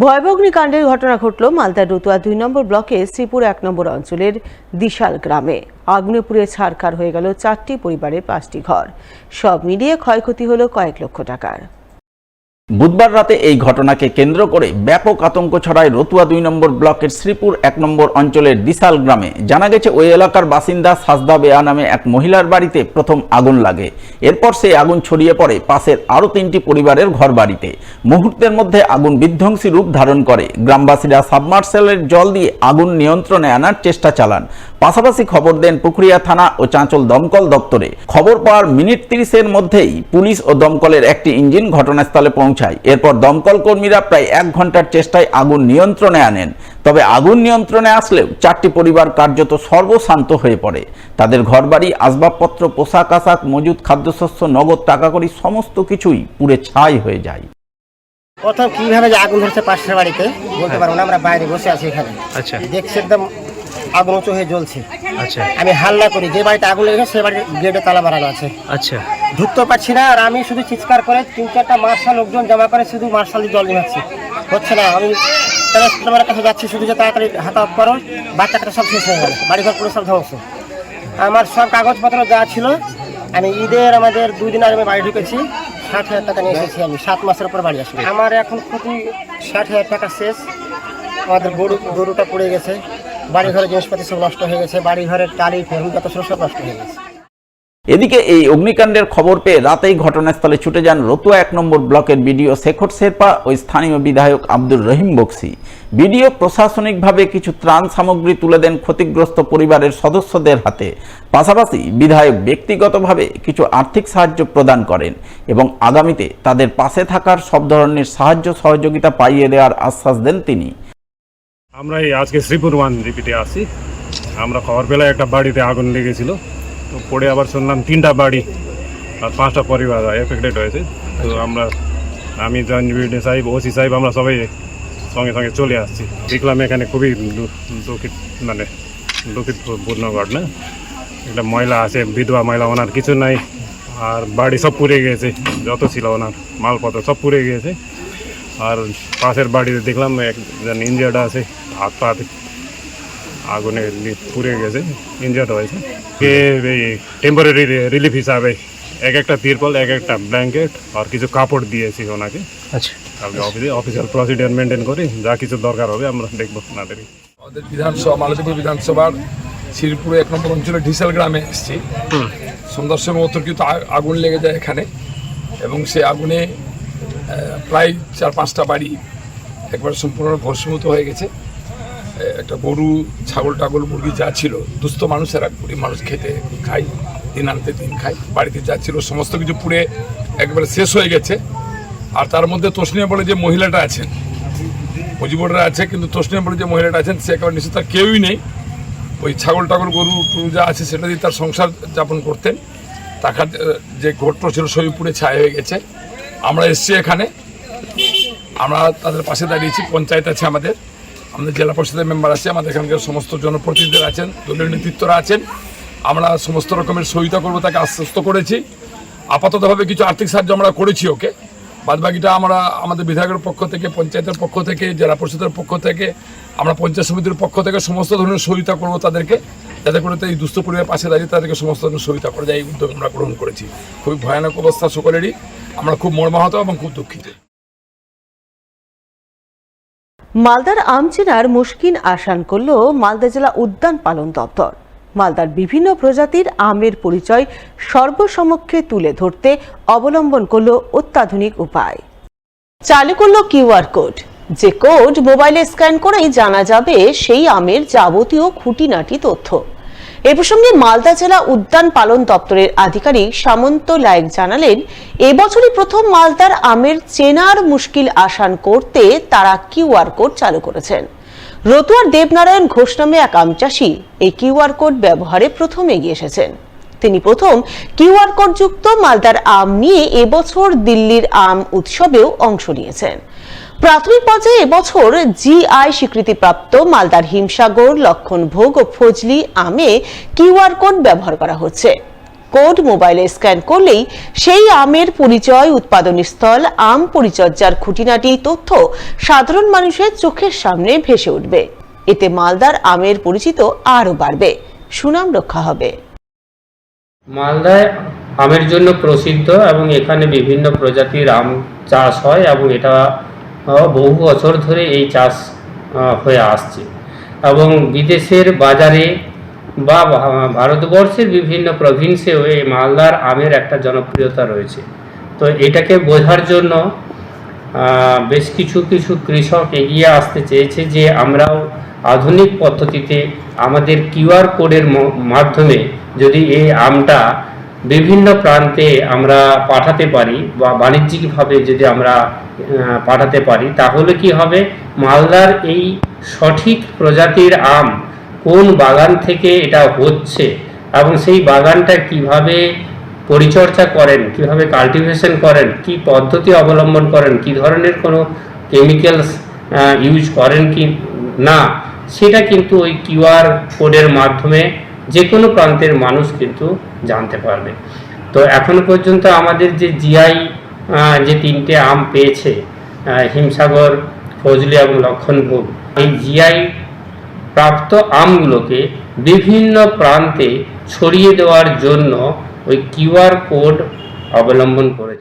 ভয়াবহ অগ্নিকাণ্ডের ঘটনা ঘটল মালদার রতুয়া ২ নম্বর ব্লকের শ্রীপুর ১ নম্বর অঞ্চলের দিশাল গ্রামে। আগুনে পুড়ে ছারখার হয়ে গেল ৪টি পরিবারের ৫টি ঘর। সব মিলিয়ে ক্ষয়ক্ষতি হলো কয়েক লক্ষ টাকার। বুধবার রাতে এই ঘটনাকে কেন্দ্র করে ব্যাপক আতঙ্ক ছড়ায় রতুয়া ২ নম্বর ব্লকের শ্রীপুর ১ নম্বর অঞ্চলের দিশাল গ্রামে। জানা গেছে ওই এলাকার বাসিন্দা সাজদা বেয়া নামে এক মহিলার বাড়িতে প্রথম আগুন লাগে। এরপর সেই আগুন ছড়িয়ে পড়ে পাশের আরও ৩টি পরিবারের ঘর বাড়িতে। মুহূর্তের মধ্যে আগুন বিধ্বংসী রূপ ধারণ করে। গ্রামবাসীরা সাবমার্সেলের জল দিয়ে আগুন নিয়ন্ত্রণে আনার চেষ্টা চালান। পাশাপাশি খবর দেন পুকুরিয়া থানা ও চাঁচল দমকল দপ্তরে। খবর পাওয়ার মিনিট ৩০-এর মধ্যেই পুলিশ ও দমকলের একটি ইঞ্জিন ঘটনাস্থলে পৌঁছায়। এরপর দমকল কর্মীরা প্রায় ১ ঘন্টার চেষ্টায় আগুন নিয়ন্ত্রণে আনেন। তবে আগুন নিয়ন্ত্রণে আসলেও ৪টি পরিবার কার্যত সর্বশান্ত হয়ে পড়ে। তাদের ঘরবাড়ি, আসবাবপত্র, পোশাক আশাক, মজুদ খাদ্যশস্য, নগদ টাকাকড়ি সমস্ত কিছুই পুড়ে ছাই হয়ে যায়। প্রথম কিভাবে যে আগুন ধরছে পাশের বাড়িতে বলতে পারবো না, আমরা বাইরে বসে আছি এখানে। আচ্ছা, দেখছি একদম আগুন উঁচু হয়ে জ্বলছে। আচ্ছা, আমি হাল্লা করি, যে বাড়িতে আগুন লেগেছে সে বাড়ির গেটে তালা মারানো আছে। আচ্ছা, ঢুকতে পারছি না, আর আমি শুধু চিৎকার করে ৩-৪টা মার্শাল লোকজন জমা করে শুধু মার্শাল দিয়ে জল নিভাচ্ছি, হচ্ছে না। আমি ট্রান্সফরমারের কাছে যাচ্ছি, শুধু যে তাড়াতাড়ি হাতা অফ করো, বাচ্চাটা সব শেষ হয়ে গেল, বাড়িঘর পুরো সব ধ্বংস। আমার সব কাগজপত্র যা ছিল, আমি ঈদের আমাদের 2 দিন আগে আমি বাড়ি ঢুকেছি, ৬০,০০০ টাকা নিয়ে এসেছি। আমি 7 মাসের উপর বাড়ি আসি। আমার এখন ক্ষতি ৬০,০০০ টাকা শেষ। আমাদের গরুটা পড়ে গেছে, বাড়ি ঘরের জিনিসপাতি সব নষ্ট হয়ে গেছে, বাড়ি ঘরের টালি ফেরুন যত সব নষ্ট হয়ে গেছে। এদিকে এই অগ্নিকাণ্ডের খবর পেয়ে রাতেই ঘটনাস্থলে ছুটে যান রতুয়া ১ নম্বর ব্লকের বিডিও শেখর শেরপা ও স্থানীয় বিধায়ক আব্দুর রহিম বক্সি। বিডিও প্রশাসনিকভাবে কিছু ত্রাণ সামগ্রী তুলে দেন ক্ষতিগ্রস্ত পরিবারের সদস্যদের হাতে। পাশাপাশি বিধায়ক ব্যক্তিগতভাবে কিছু আর্থিক সাহায্য প্রদান করেন এবং আগামীতে তাদের পাশে থাকার সব ধরনের সাহায্য সহযোগিতা পাইয়ে দেওয়ার আশ্বাস দেন তিনি। আমরা এই আজকে শ্রীপুর 1 জিপিতে আসি। আমরা খবর পেলাম একটা বাড়িতে আগুন লেগেছিল, তো পরে আবার শুনলাম 3টা বাড়ি আর 5টা পরিবার এফেক্টেড হয়েছে। তো আমি জয়েন্ট বিডিও সাহেব, ওসি সাহেব, আমরা সবাই সঙ্গে সঙ্গে চলে আসছি। দেখলাম এখানে খুবই দুঃখিতপূর্ণ ঘটনা। একটা মহিলা আছে, বিধবা মহিলা, ওনার কিছু নাই, আর বাড়ি সব পুড়ে গিয়েছে, যত ছিল ওনার মালপত্র সব পুড়ে গিয়েছে। আর পাশের বাড়িতে দেখলাম একজন ইঞ্জিয়ার্ড আছে, হাত পা আগুনে পুড়ে গেছে, ইঞ্জিয়ার্ড হয়েছে। টেম্পোরারি রিলিফ হিসাবে একটা তিরপল, একটা ব্ল্যাঙ্কেট আর কিছু কাপড় দিয়েছি ওনাকে। আচ্ছা, কালকে অফিসিয়াল প্রসিডিওর মেনটেন করে যা কিছু দরকার হবে আমরা দেখবো আপনাদের। আমাদের বিধানসভা, মালতীপুর বিধানসভার শ্রীপুর 1 নম্বর অঞ্চলের ঢিসাল গ্রামে এসেছি। সন্ধ্যার সময় অতর্কিত আগুন লেগে যায় এখানে, এবং সে আগুনে প্রায় 4-5টা বাড়ি একবার সম্পূর্ণ ভস্মীভূত হয়ে গেছে। একটা গরু, ছাগল টাগল, মুরগি যা ছিল, দুস্থ মানুষেরা, গরিব মানুষ খেতে খায়, দিন আনতে দিন খায়, বাড়িতে যা ছিল সমস্ত কিছু পুড়ে একবারে শেষ হয়ে গেছে। আর তার মধ্যে তসনিয়া বলে যে মহিলাটা আছেন, মুজিবুররা আছে, কিন্তু তসনিয়া বলে যে মহিলাটা আছেন সে একেবারে নিশ্চিত তার কেউই নেই। ওই ছাগল টাগল, গরু যা আছে সেটা দিয়ে তার সংসার যাপন করতেন। টাকার যে ঘট্ট ছিল সবই পুড়ে ছাই হয়ে গেছে। আমরা এসছি এখানে, আমরা তাদের পাশে দাঁড়িয়েছি। পঞ্চায়েত আছে, আমাদের জেলা পরিষদের মেম্বার আছে, আমাদের এখানকার সমস্ত জনপ্রতিনিধিরা আছেন, দলীয় নেতৃত্বরা আছেন। আমরা সমস্ত রকমের সহায়তা করবো, তাকে আশ্বস্ত করেছি। আপাততভাবে কিছু আর্থিক সাহায্য আমরা করেছি ওকে, বাদবাকিটা আমরা আমাদের বিধায়কের পক্ষ থেকে, পঞ্চায়েতের পক্ষ থেকে, জেলা পরিষদের পক্ষ থেকে, আমরা পঞ্চায়েত সমিতির পক্ষ থেকে সমস্ত ধরনের সহায়তা করবো তাদেরকে, যাতে করে এই দুস্থ পরিবারের পাশে দাঁড়িয়ে তাদেরকে সমস্ত ধরনের সহায়তা করে যায়। এই উদ্যোগ আমরা গ্রহণ করেছি। খুবই ভয়ানক অবস্থা সকলেরই, আমরা খুব মর্মাহত এবং খুব দুঃখিত। মালদার আম চেনার মুশকিল আসান করল মালদা জেলা উদ্যান পালন দপ্তর। মালদার বিভিন্ন প্রজাতির আমের পরিচয় সর্বসমক্ষে তুলে ধরতে অবলম্বন করল অত্যাধুনিক উপায়। চালু করল কিউআর কোড, যে কোড মোবাইলে স্ক্যান করেই জানা যাবে সেই আমের যাবতীয় খুঁটিনাটি তথ্য। এ প্রসঙ্গে মালদা জেলা উদ্যান পালন দপ্তরের আধিকারিক সামন্ত লায়েক জানালেন, এবছরই প্রথম মালদার আমের চেনার মুশকিল আসান করতে তারা কিউআর কোড চালু করেছেন। রতুয়ার দেবনারায়ণ ঘোষ নামে এক আম চাষি এই কিউআর কোড ব্যবহারে প্রথম এগিয়ে এসেছেন। তিনি প্রথম কিউআর কোড যুক্ত মালদার আম নিয়ে এবছর দিল্লির আম উৎসবেও অংশ নিয়েছেন। প্রাথমিক পর্যায়ে এবছর জিআই স্বীকৃতিপ্রাপ্ত মালদার হিমসাগর, লক্ষণভোগ ও ফজলি আমে কিউআর কোড ব্যবহার করা হচ্ছে। কোড মোবাইলে স্ক্যান করলেই সেই আমের পরিচয়, উৎপাদন স্থল, আম পরিচর্যার খুঁটিনাটি তথ্য সাধারণ মানুষের চোখের সামনে ভেসে উঠবে। এতে মালদার আমের পরিচিত আরও বাড়বে, সুনাম রক্ষা হবে। মালদায় আমের জন্য প্রসিদ্ধ এবং এখানে বিভিন্ন প্রজাতির আম চাষ হয় এবং এটা বহু বছর ধরে এই চাষ হয়ে আসছে এবং বিদেশের বাজারে বা ভারতবর্ষের বিভিন্ন প্রভিন্সেও এই মালদার আমের একটা জনপ্রিয়তা রয়েছে। তো এটাকে বোঝার জন্য বেশ কিছু কৃষক এগিয়ে আসতে চেয়েছে যে আমরাও আধুনিক পদ্ধতিতে আমাদের কিউআর কোডের মাধ্যমে যদি এই আমটা বিভিন্ন প্রান্তে আমরা পাঠাতে পারি বা বাণিজ্যিকভাবে যদি আমরা পাঠাতে পারি, তাহলে কি হবে, মালদার এই সঠিক প্রজাতির আম কোন বাগান থেকে এটা হচ্ছে এবং সেই বাগানটা কিভাবে পরিচর্যা করেন, কিভাবে কাল্টিভেশন করেন, কি পদ্ধতি অবলম্বন করেন, কি ধরনের কোনো কেমিক্যালস ইউজ করেন কি না, সেটা কিন্তু ওই কিউআর কোডের মাধ্যমে যে কোনো প্রান্তের মানুষ কিন্তু জানতে পারবে। তো এখনো পর্যন্ত আমাদের যে জিআই যে 3টে আম পেয়েছে, হিমসাগর, ফজলি এবং লক্ষণভোগ, এই জিআই প্রাপ্ত আমগুলোকে বিভিন্ন প্রান্তে ছড়িয়ে দেওয়ার জন্য ওই কিউআর কোড অবলম্বন করেছে।